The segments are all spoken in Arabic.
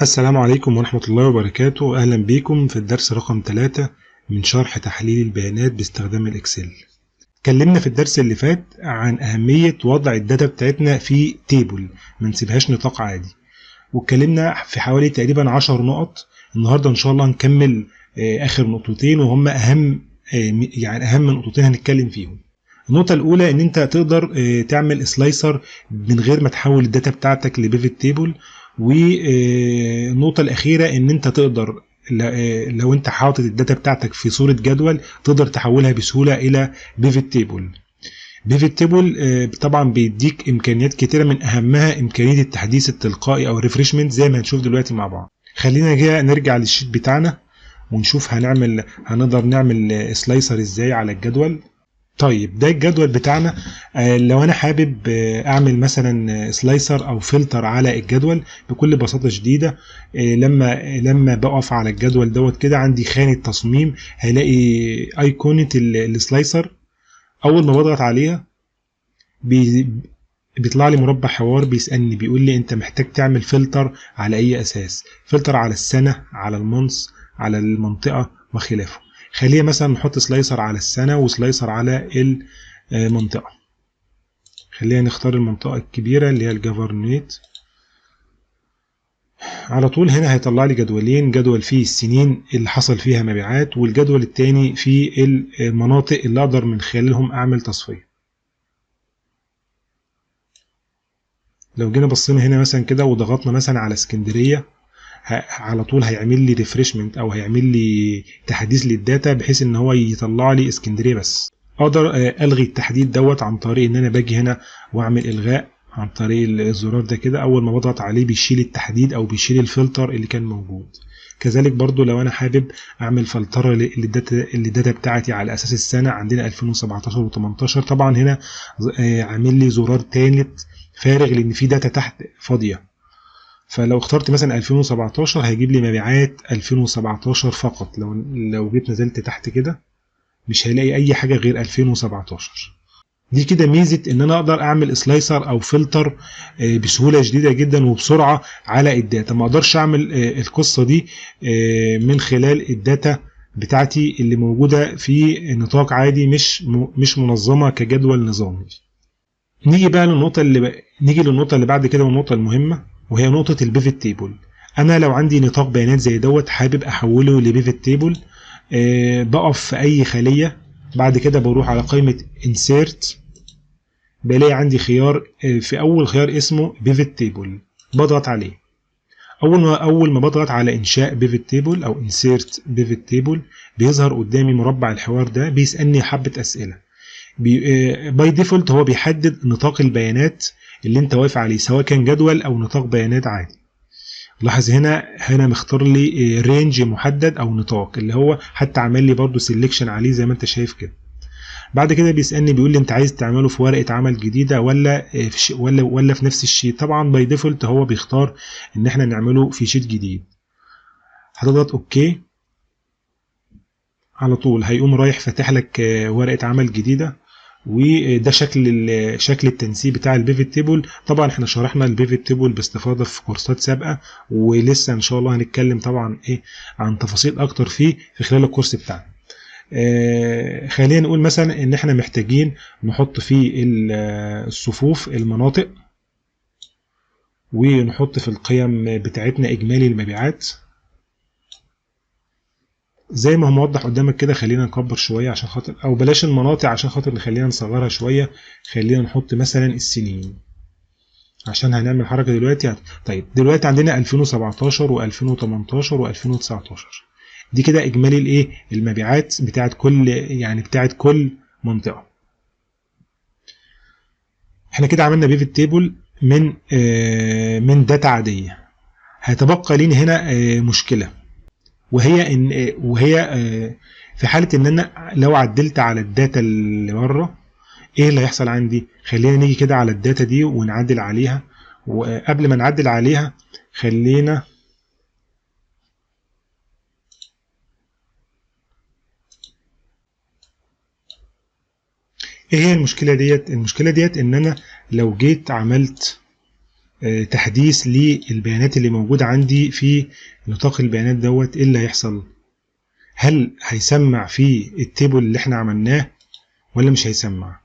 السلام عليكم ورحمة الله وبركاته. أهلا بكم في الدرس رقم 3 من شرح تحليل البيانات باستخدام الإكسل. اتكلمنا في الدرس اللي فات عن أهمية وضع الداتا بتاعتنا في تيبل، ما نسيبهاش نطاق عادي، واتكلمنا في حوالي تقريبا 10 نقط. النهاردة إن شاء الله هنكمل آخر نقطتين، وهم أهم نقطتين هنتكلم فيهم. النقطة الأولى إن أنت تقدر تعمل سلايسر من غير ما تحول الداتا بتاعتك لبيفت تيبل. والنقطة الأخيرة إن أنت تقدر لو أنت حاطط الداتا بتاعتك في صورة جدول تقدر تحولها بسهولة إلى بيفت تيبل. بيفت تيبل طبعا بيديك إمكانيات كتيرة، من أهمها إمكانية التحديث التلقائي أو الريفريشمنت زي ما هنشوف دلوقتي مع بعض. خلينا كده نرجع للشيت بتاعنا ونشوف هنقدر نعمل سلايسر إزاي على الجدول. طيب ده الجدول بتاعنا. لو انا حابب اعمل مثلا سلايسر او فلتر على الجدول بكل بساطه شديده. لما بقف على الجدول دوت كده عندي خانه تصميم، هلاقي ايقونه السلايسر. اول ما بضغط عليها بيطلع لي مربع حوار بيسالني، بيقول لي انت محتاج تعمل فلتر على اي اساس. فلتر على السنه، على المنص، على المنطقه وخلافه. خلينا مثلا نحط سلايسر على السنه وسلايسر على المنطقه. خلينا نختار المنطقه الكبيره اللي هي الجفرنيت. على طول هنا هيطلع لي جدولين، جدول فيه السنين اللي حصل فيها مبيعات، والجدول التاني فيه المناطق اللي اقدر من خلالهم اعمل تصفيه. لو جينا بصينا هنا مثلا كده وضغطنا مثلا على اسكندريه، على طول هيعمل لي ريفريشمنت او هيعمل لي تحديث للداتا بحيث ان هو يطلع لي اسكندريه بس. اقدر الغي التحديد دوت عن طريق ان انا باجي هنا واعمل الغاء عن طريق الزرار ده كده. اول ما بضغط عليه بيشيل التحديد او بيشيل الفلتر اللي كان موجود. كذلك برضو لو انا حابب اعمل فلتره للداتا بتاعتي على اساس السنه، عندنا 2017 و18. طبعا هنا عامل لي زرار ثالث فارغ لان في داتا تحت فاضيه. فلو اخترت مثلا 2017 هيجيب لي مبيعات 2017 فقط. لو جيت نزلت تحت كده مش هيلاقي اي حاجه غير 2017. دي كده ميزه ان انا اقدر اعمل سلايسر او فلتر بسهوله شديده جدا وبسرعه على الداتا. ما اقدرش اعمل القصه دي من خلال الداتا بتاعتي اللي موجوده في نطاق عادي مش منظمه كجدول نظامي. نيجي للنقطه اللي بعد كده، والنقطه المهمه وهي نقطه البيفت تيبل. انا لو عندي نطاق بيانات زي دوت حابب احوله لبيفت تيبل، بقف في اي خليه. بعد كده بروح على قائمه insert، بلاقي عندي خيار في اول خيار اسمه بيفت تيبل، بضغط عليه. اول ما بضغط على انشاء بيفت تيبل او insert بيفت تيبل بيظهر قدامي مربع الحوار ده، بيسالني حبه اسئله. باي ديفولت هو بيحدد نطاق البيانات اللي انت واقف عليه، سواء كان جدول او نطاق بيانات عادي. لاحظ هنا مختار لي رينج محدد او نطاق، اللي هو حتى عمل لي برضو سيلكشن عليه زي ما انت شايف كده. بعد كده بيسالني بيقول لي انت عايز تعمله في ورقه عمل جديده ولا في نفس الشيت. طبعا باي ديفولت هو بيختار ان احنا نعمله في شيت جديد. هتضغط اوكي، على طول هيقوم رايح فاتح لك ورقه عمل جديده. وده شكل التنسيق بتاع البيفت تيبل. طبعا احنا شرحنا البيفت تيبل باستفاضه في كورسات سابقه، ولسه ان شاء الله هنتكلم طبعا عن تفاصيل اكتر فيه في خلال الكورس بتاعنا. خلينا نقول مثلا ان احنا محتاجين نحط فيه الصفوف المناطق، ونحط في القيم بتاعتنا اجمالي المبيعات زي ما هو موضح قدامك كده. خلينا نكبر شويه عشان خاطر، او بلاش المناطق عشان خاطر نخلينا نصغرها شويه. خلينا نحط مثلا السنين عشان هنعمل حركه دلوقتي. طيب دلوقتي عندنا 2017 و2018 و2019. دي كده اجمالي المبيعات بتاعت كل منطقه. احنا كده عملنا بيفت تيبل من داتا عاديه. هيتبقى لينا هنا مشكله، وهي في حاله ان انا لو عدلت على الداتا اللي بره ايه اللي هيحصل عندي. خلينا نيجي كده على الداتا دي ونعدل عليها. وقبل ما نعدل عليها خلينا ايه هي المشكله ديت ان انا لو جيت عملت تحديث للبيانات اللي موجودة عندي في نطاق البيانات دوت، ايه اللي هيحصل؟ هل هيسمع في التيبل اللي احنا عملناه ولا مش هيسمع؟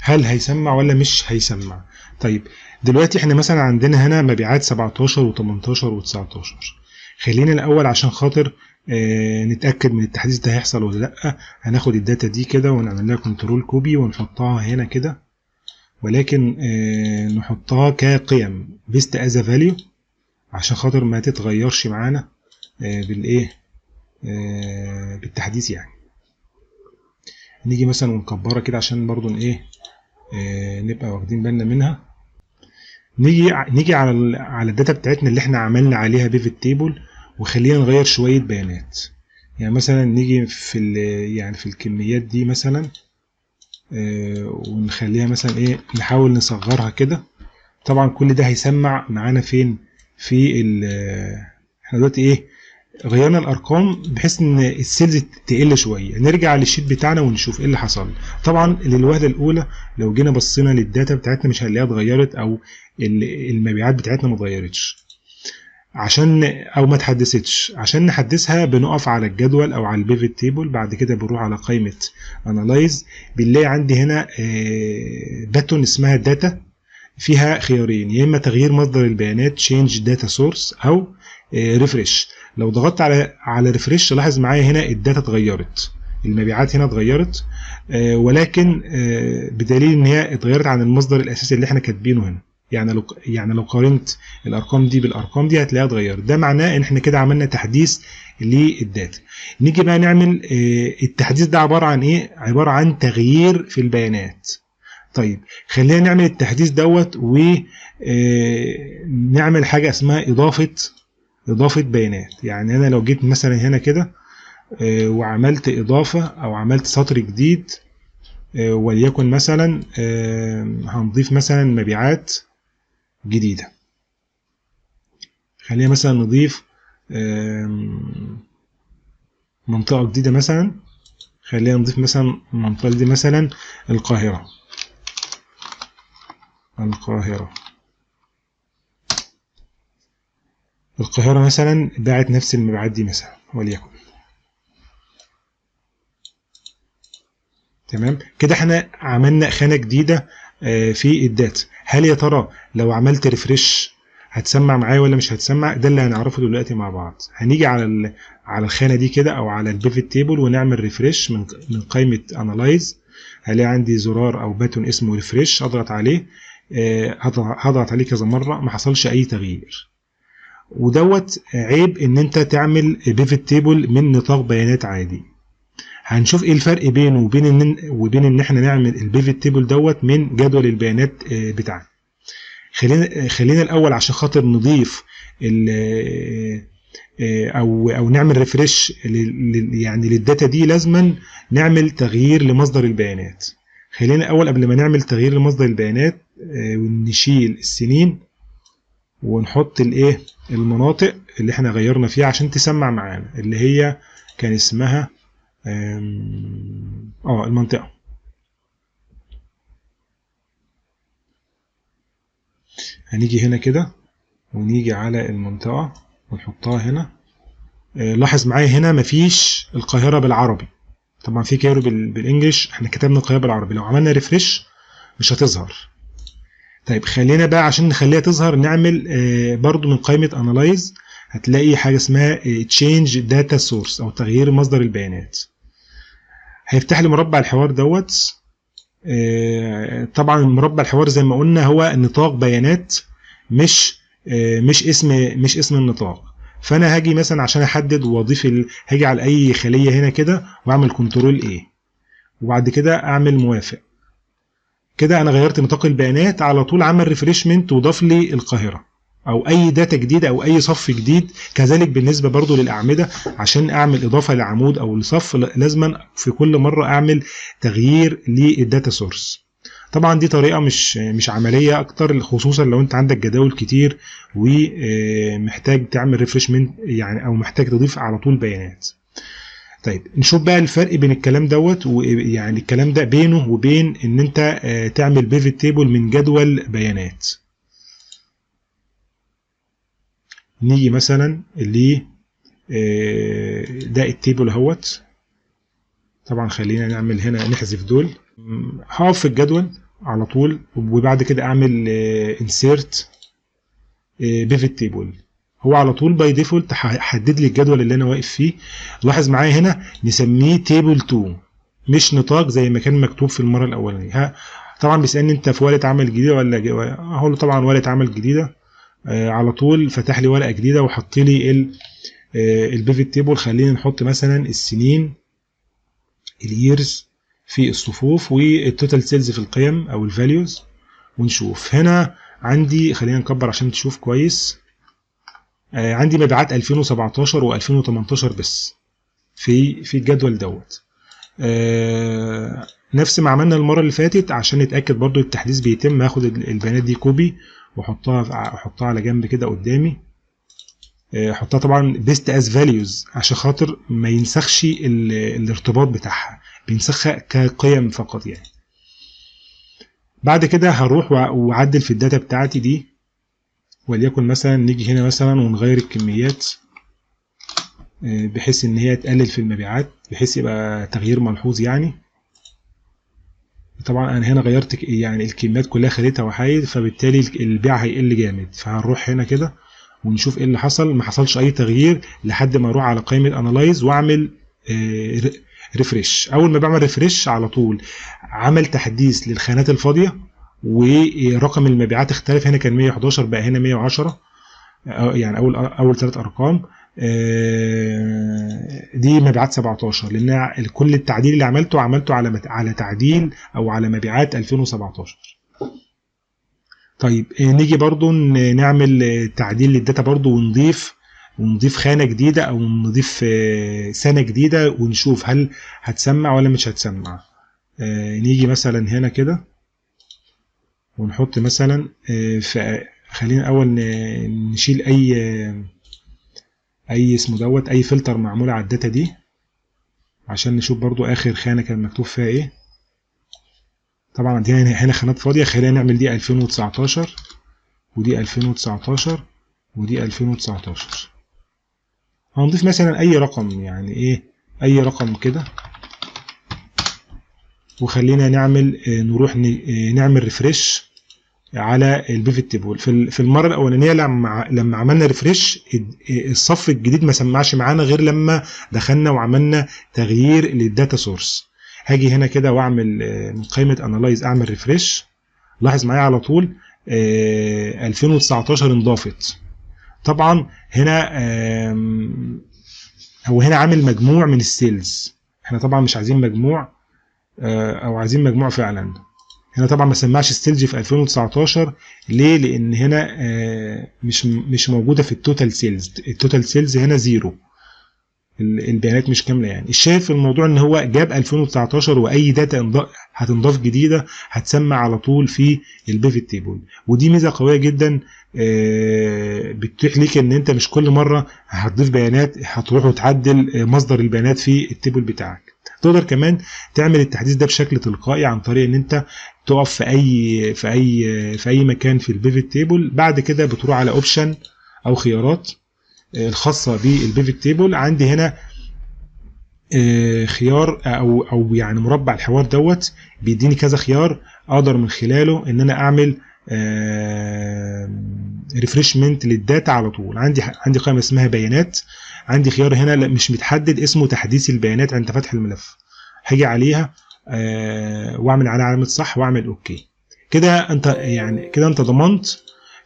هل هيسمع ولا مش هيسمع؟ طيب دلوقتي احنا مثلا عندنا هنا مبيعات 17 و18 و19. خلينا الاول عشان خاطر نتاكد من التحديث ده هيحصل ولا لا، هناخد الداتا دي كده ونعمل لها كنترول كوبي ونحطها هنا كده، ولكن نحطها كقيم بيست از فاليو عشان خاطر ما تتغيرش معانا بالايه بالتحديث يعني. نيجي مثلا ونكبرها كده عشان برضو ايه نبقى واخدين بالنا منها. نيجي على الداتا بتاعتنا اللي احنا عملنا عليها بيفت تيبل، وخلينا نغير شويه بيانات. يعني مثلا نيجي في الكميات دي مثلا ونخليها مثلا ايه، نحاول نصغرها كده. طبعا كل ده هيسمع معانا فين؟ في احنا دلوقتي ايه، غيرنا الارقام بحيث ان السيلز تقل شويه. نرجع للشيت بتاعنا ونشوف ايه اللي حصل. طبعا للوهله الاولى لو جينا بصينا للداتا بتاعتنا مش هنلاقيها اتغيرت، او المبيعات بتاعتنا ما اتغيرتش او ما اتحدثتش. عشان نحدثها بنقف على الجدول او على البيفت تيبل، بعد كده بنروح على قائمه انالايز، بنلاقي عندي هنا باتون اسمها داتا، فيها خيارين، يا اما تغيير مصدر البيانات change data source او ريفرش. لو ضغطت على ريفرش لاحظ معايا هنا الداتا اتغيرت، المبيعات هنا اتغيرت، ولكن بدليل ان هي اتغيرت عن المصدر الاساسي اللي احنا كاتبينه هنا. يعني لو قارنت الارقام دي بالارقام دي هتلاقيها اتغيرت. ده معناه ان احنا كده عملنا تحديث للداتا. نيجي بقى نعمل التحديث ده عباره عن ايه؟ عباره عن تغيير في البيانات. طيب خلينا نعمل التحديث دوت ونعمل حاجه اسمها اضافه بيانات. يعني انا لو جيت مثلا هنا كده وعملت اضافه او عملت سطر جديد، وليكن مثلا هنضيف مثلا مبيعات جديده. خلينا مثلا نضيف منطقه جديده مثلا. خلينا نضيف مثلا المنطقه دي مثلا القاهره. القاهرة مثلا باعت نفس المبيعات دي مثلا وليكن. تمام كده احنا عملنا خانة جديدة في الداتا. هل يا ترى لو عملت ريفرش هتسمع معايا ولا مش هتسمع؟ ده اللي هنعرفه دلوقتي مع بعض. هنيجي على الخانة دي كده او على البيفت تيبل ونعمل ريفرش من قائمة انالايز. هلاقي عندي زرار او باتون اسمه ريفرش، اضغط عليه. هضغط عليه كذا مرة، ما حصلش اي تغيير. ودوت عيب ان انت تعمل بيفت تيبل من نطاق بيانات عادي. هنشوف ايه الفرق بينه وبين ان احنا نعمل البيفت تيبل دوت من جدول البيانات بتاعنا. خلينا الاول عشان خاطر نضيف او نعمل ريفرش يعني للداتا دي لازما نعمل تغيير لمصدر البيانات. خلينا اول قبل ما نعمل تغيير لمصدر البيانات نشيل السنين ونحط المناطق اللي احنا غيرنا فيها عشان تسمع معانا، اللي هي كان اسمها المنطقة. هنيجي هنا كده ونيجي على المنطقة ونحطها هنا. لاحظ معايا هنا مفيش القاهرة بالعربي، طبعا في كايرو بالانجلش، احنا كتبنا القاهرة بالعربي. لو عملنا ريفرش مش هتظهر. طيب خلينا بقى عشان نخليها تظهر نعمل برضو من قائمة انالايز، هتلاقي حاجة اسمها change data source او تغيير مصدر البيانات. هيفتح لي مربع الحوار دوت. طبعا مربع الحوار زي ما قلنا هو نطاق بيانات، مش اسم النطاق. فانا هاجي مثلا عشان احدد واضيف هاجي على اي خلية هنا كده واعمل كنترول ايه، وبعد كده اعمل موافق. كده انا غيرت نطاق البيانات، على طول عمل ريفريشمنت وضاف لي القاهرة او اي داتا جديدة او اي صف جديد. كذلك بالنسبة برضو للاعمدة، عشان اعمل اضافة لعمود او لصف لازما في كل مرة اعمل تغيير للداتا سورس. طبعا دي طريقة مش عملية اكتر، خصوصا لو انت عندك جداول كتير ومحتاج تعمل ريفريشمنت يعني، او محتاج تضيف على طول بيانات. طيب نشوف بقى الفرق بين الكلام دوت، ويعني الكلام ده بينه وبين ان انت تعمل بيفت تيبل من جدول بيانات. نيجي مثلا ل ده التيبل اهوت. طبعا خلينا نعمل هنا نحذف دول. هقف في الجدول على طول، وبعد كده اعمل انسيرت بيفت تيبل. هو على طول باي ديفولت حدد لي الجدول اللي انا واقف فيه. لاحظ معايا هنا نسميه تيبل 2 مش نطاق زي ما كان مكتوب في المره الاولانيه. طبعا بيسالني انت في ورقه عمل جديده ولا هقول له طبعا ورقه عمل جديده. على طول فتح لي ورقه جديده وحط لي البيفت تيبل. خلينا نحط مثلا السنين اليرز في الصفوف والتوتال سيلز في القيم او الفاليوز، ونشوف هنا عندي. خلينا نكبر عشان تشوف كويس. عندي مبيعات 2017 و2018 بس في الجدول دوت. نفس ما عملنا المره اللي فاتت عشان نتاكد برضو التحديث بيتم. هاخد البيانات دي كوبي واحطها على جنب كده قدامي. احطها طبعا بيست از فاليوز عشان خاطر ما ينسخش الارتباط بتاعها، بينسخها كقيم فقط يعني. بعد كده هروح واعدل في الداتا بتاعتي دي، وليكن مثلا نيجي هنا مثلا ونغير الكميات بحيث ان هي تقلل في المبيعات، بحيث يبقى تغيير ملحوظ يعني. طبعا انا هنا غيرت يعني الكميات كلها خدتها وحايد، فبالتالي البيع هيقل جامد. فهنروح هنا كده ونشوف ايه اللي حصل. ما حصلش اي تغيير لحد ما اروح على قائمه انالايز واعمل ريفريش. اول ما بعمل ريفريش على طول عمل تحديث للخانات الفاضيه، ورقم المبيعات اختلف. هنا كان 111 بقى هنا 110، يعني اول 3 ارقام. دي مبيعات 17 لان كل التعديل اللي عملته على تعديل او على مبيعات 2017. طيب نيجي برضو نعمل تعديل للداتا برضو ونضيف خانة جديدة او نضيف سنة جديدة ونشوف هل هتسمع ولا مش هتسمع. نيجي مثلا هنا كده ونحط مثلا خلينا اول نشيل اي اسمه دوت اي فلتر معمول على الداتا دي عشان نشوف برضو اخر خانة كان مكتوب فيها ايه. طبعا عندنا هنا خانات فاضية. خلينا نعمل دي 2019 ودي 2019 ودي 2019. هنضيف مثلا اي رقم، يعني ايه اي رقم كده، وخلينا نروح نعمل ريفريش على البيفت تيبل. في المره الاولانيه لما عملنا ريفريش الصف الجديد ما سمعش معانا غير لما دخلنا وعملنا تغيير للداتا سورس. هاجي هنا كده واعمل من قائمه انالايز اعمل ريفريش. لاحظ معايا على طول 2019 انضافت. طبعا هنا هو هنا عامل مجموع من السيلز. احنا طبعا مش عايزين مجموع، او عايزين مجموع فعلا. هنا طبعا ما سمعش السيلز في 2019. ليه؟ لان هنا مش موجوده في التوتال سيلز. التوتال سيلز هنا زيرو، البيانات مش كامله يعني. الشايف في الموضوع ان هو جاب 2019 واي داتا هتنضاف جديده هتسمع على طول في البيفت تيبل. ودي ميزه قويه جدا بتتيح ليك ان انت مش كل مره هتضيف بيانات هتروح وتعدل مصدر البيانات في التيبل بتاعك. تقدر كمان تعمل التحديث ده بشكل تلقائي عن طريق ان انت تقف في اي مكان في البيفت تيبل. بعد كده بتروح على اوبشن او خيارات الخاصه بالبيفت تيبل. عندي هنا خيار او يعني مربع الحوار دوت بيديني كذا خيار اقدر من خلاله ان انا اعمل ريفريشمنت للداتا على طول. عندي قائمه اسمها بيانات. عندي خيار هنا مش متحدد اسمه تحديث البيانات عند فتح الملف. هاجي عليها واعمل عليها علامه صح واعمل اوكي. كده انت ضمنت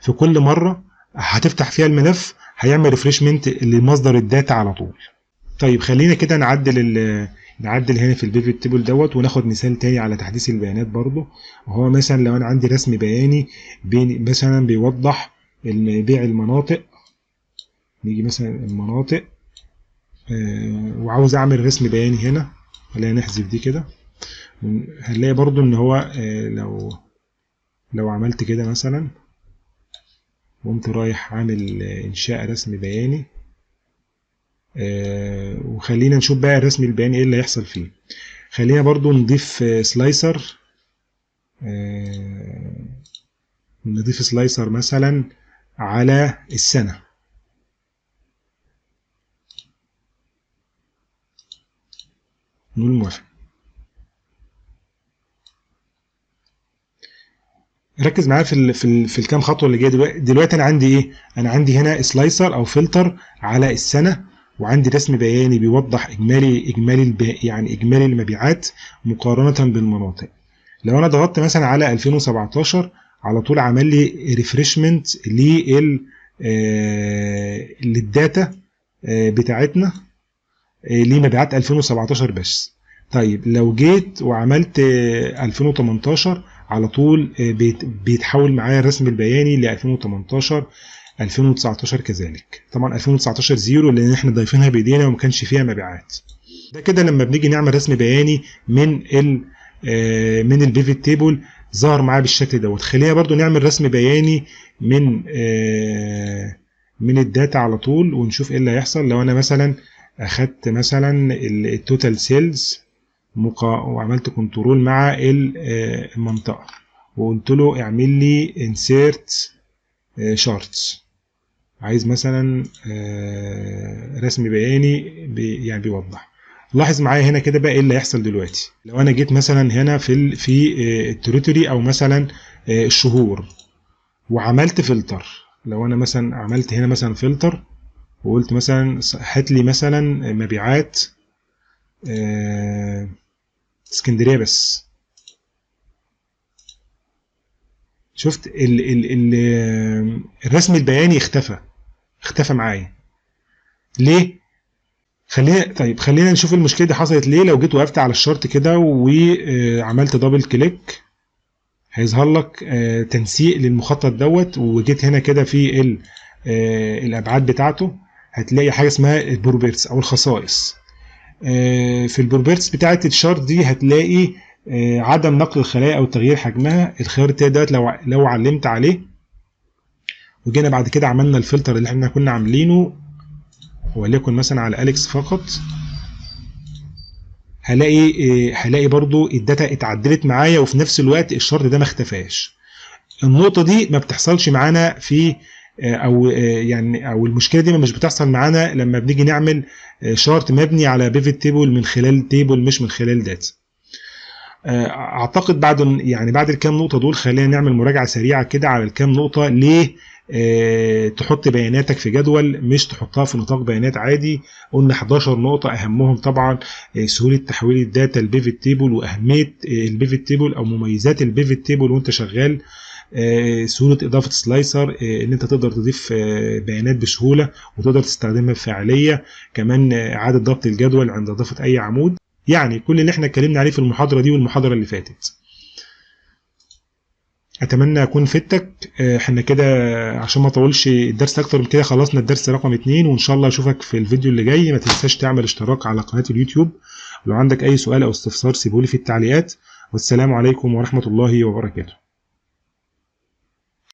في كل مره هتفتح فيها الملف هيعمل ريفريشمنت لمصدر الداتا على طول. طيب خلينا كده نعدل هنا في البيفت تيبل دوت وناخد مثال تاني على تحديث البيانات برضو. وهو مثلا لو انا عندي رسم بياني مثلا بيوضح بيع المناطق. نيجي مثلا المناطق وعاوز اعمل رسم بياني هنا. خلينا نحذف دي كده. هنلاقي برضو ان هو لو عملت كده مثلا قمت رايح عامل انشاء رسم بياني. وخلينا نشوف بقى الرسم البياني ايه اللي هيحصل فيه. خلينا برضو نضيف سلايسر. نضيف سلايسر مثلا على السنة. نقول موافق. ركز معايا في الكام خطوه اللي جايه دلوقتي. انا عندي ايه؟ انا عندي هنا سلايسر او فلتر على السنه، وعندي رسم بياني بيوضح يعني اجمالي المبيعات مقارنه بالمناطق. لو انا ضغطت مثلا على 2017 على طول عمل لي ريفريشمنت للداتا بتاعتنا لمبيعات 2017 بس. طيب لو جيت وعملت 2018 على طول بيتحول معايا الرسم البياني ل 2018 2019 كذلك. طبعا 2019 زيرو لان احنا ضايفينها بايدينا وما كانش فيها مبيعات. ده كده لما بنيجي نعمل رسم بياني من البيفت تيبل ظهر معايا بالشكل دوت. خلينا برضو نعمل رسم بياني من الداتا على طول ونشوف ايه اللي هيحصل. لو انا مثلا اخدت مثلا التوتال سيلز وعملت كنترول مع المنطقه وقلت له اعمل لي انسيرت شارتس، عايز مثلا رسم بياني يعني بيوضح. لاحظ معايا هنا كده بقى ايه اللي هيحصل دلوقتي. لو انا جيت مثلا هنا في التريتوري او مثلا الشهور وعملت فلتر، لو انا مثلا عملت هنا مثلا فلتر وقلت مثلا هات لي مثلا مبيعات اسكندريه بس، شفت الرسم البياني اختفى معايا ليه؟ خلينا نشوف المشكله دي حصلت ليه. لو جيت وقفت على الشرط كده وعملت دبل كليك هيظهر لك تنسيق للمخطط دوت، وجيت هنا كده في الابعاد بتاعته هتلاقي حاجه اسمها البروبرتس او الخصائص. في البروبرتس بتاعه الشارت دي هتلاقي عدم نقل الخلايا او تغيير حجمها. الخيار التاني دوت لو علمت عليه وجينا بعد كده عملنا الفلتر اللي احنا كنا عاملينه وليكن مثلا على أليكس فقط، هلاقي برضو الداتا اتعدلت معايا وفي نفس الوقت الشرط ده ما اختفاش. النقطة دي ما بتحصلش معانا في او المشكلة دي مش بتحصل معانا لما بنيجي نعمل شارت مبني على بيفت تيبل من خلال تيبل مش من خلال داتا. اعتقد بعد الكام نقطة دول خلينا نعمل مراجعة سريعة كده على الكام نقطة. ليه تحط بياناتك في جدول مش تحطها في نطاق بيانات عادي؟ قلنا 11 نقطة، اهمهم طبعا سهولة تحويل الداتا لبيفت تيبل واهمية البيفت تيبل او مميزات البيفت تيبل وانت شغال، سهولة اضافة سلايسر ان انت تقدر تضيف بيانات بسهولة وتقدر تستخدمها بفاعلية، كمان اعادة ضبط الجدول عند اضافة اي عمود. يعني كل اللي احنا اتكلمنا عليه في المحاضرة دي والمحاضرة اللي فاتت. اتمنى اكون فدتك. احنا كده عشان ما اطولش الدرس اكتر من كده خلصنا الدرس رقم 2، وان شاء الله اشوفك في الفيديو اللي جاي. ما تنساش تعمل اشتراك على قناة اليوتيوب، ولو عندك اي سؤال او استفسار سيبولي في التعليقات. والسلام عليكم ورحمة الله وبركاته.